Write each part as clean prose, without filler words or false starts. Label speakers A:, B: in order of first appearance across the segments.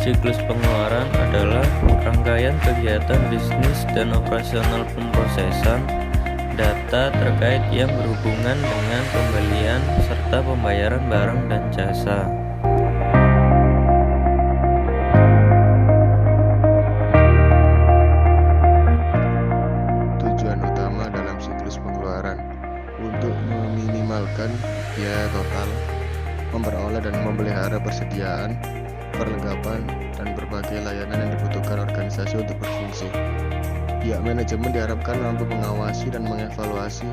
A: Siklus pengeluaran adalah rangkaian kegiatan bisnis dan operasional pemrosesan data terkait yang berhubungan dengan pembelian serta pembayaran barang dan jasa.
B: Tujuan utama dalam siklus pengeluaran untuk meminimalkan biaya total, memperoleh dan memelihara persediaan, perlengkapan, dan berbagai layanan yang dibutuhkan organisasi untuk berfungsi. Pihak manajemen diharapkan mampu mengawasi dan mengevaluasi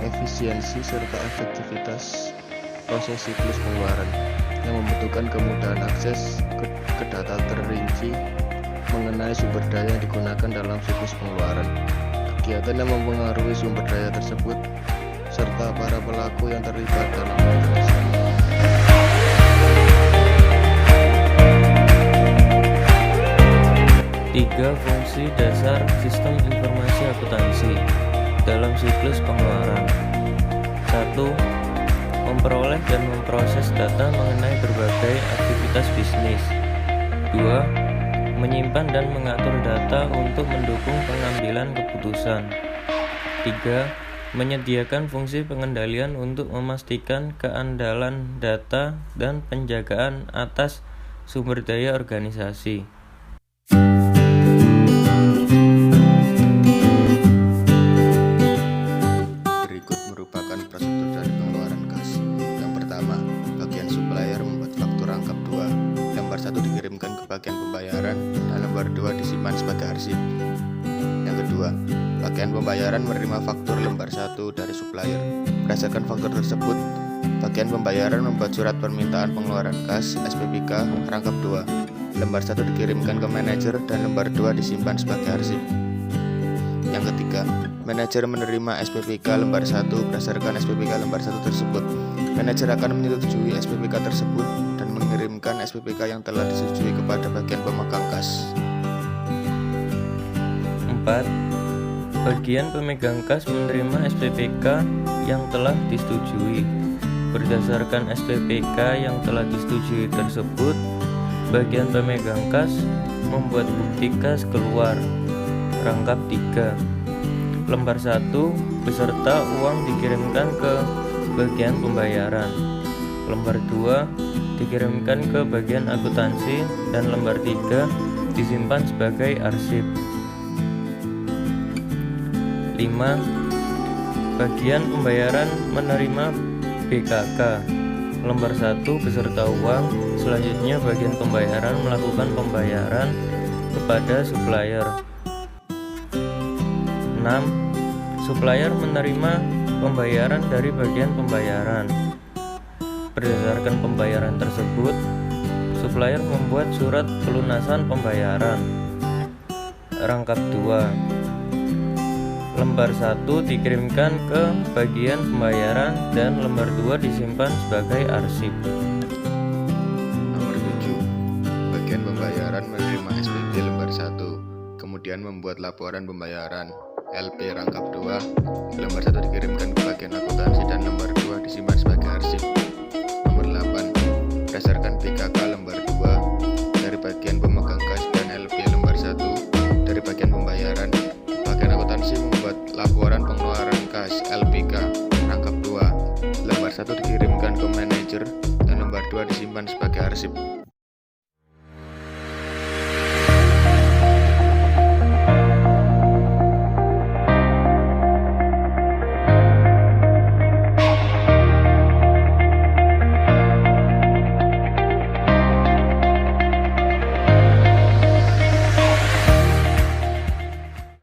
B: efisiensi serta efektivitas proses siklus pengeluaran yang membutuhkan kemudahan akses ke data terinci mengenai sumber daya yang digunakan dalam siklus pengeluaran, kegiatan yang mempengaruhi sumber daya tersebut, serta para pelaku yang terlibat dalam organisasi.
A: Tiga fungsi dasar sistem informasi akuntansi dalam siklus pengeluaran. 1. Memperoleh dan memproses data mengenai berbagai aktivitas bisnis. 2. Menyimpan dan mengatur data untuk mendukung pengambilan keputusan. 3. Menyediakan fungsi pengendalian untuk memastikan keandalan data dan penjagaan atas sumber daya organisasi.
B: Berikut merupakan prosedur dari pengeluaran kas. Yang pertama, bagian supplier membuat faktur rangkap 2. Lembar 1 dikirimkan ke bagian pembayaran dan lembar 2 disimpan sebagai arsip. Yang kedua, bagian pembayaran menerima faktur lembar 1 dari supplier. Berdasarkan faktur tersebut, bagian pembayaran membuat surat permintaan pengeluaran kas SPPK rangkap 2. Lembar 1 dikirimkan ke manajer dan lembar 2 disimpan sebagai arsip. Yang ketiga, manajer menerima SPPK lembar 1 berdasarkan SPPK lembar 1 tersebut. Manajer akan menyetujui SPPK tersebut dan mengirimkan SPPK yang telah disetujui kepada bagian pemegang kas.
A: 4. Bagian pemegang kas menerima SPPK yang telah disetujui. Berdasarkan SPPK yang telah disetujui tersebut, bagian pemegang kas membuat bukti kas keluar. Rangkap 3. Lembar 1 beserta uang dikirimkan ke bagian pembayaran. Lembar 2 dikirimkan ke bagian akuntansi dan lembar 3 disimpan sebagai arsip. 5. Bagian pembayaran menerima BKK. Lembar 1 beserta uang. Selanjutnya bagian pembayaran melakukan pembayaran kepada supplier. 6. Supplier menerima pembayaran dari bagian pembayaran. Berdasarkan pembayaran tersebut, supplier membuat surat pelunasan pembayaran. Rangkap 2. Lembar 1 dikirimkan ke bagian pembayaran dan lembar 2 disimpan sebagai arsip.
B: Nomor 7. Bagian pembayaran menerima SPP lembar 1, kemudian membuat laporan pembayaran LP rangkap 2. Lembar 1 dikirimkan ke bagian akuntansi dan lembar 2 disimpan sebagai arsip. Nomor 8. Berdasarkan BKK lembar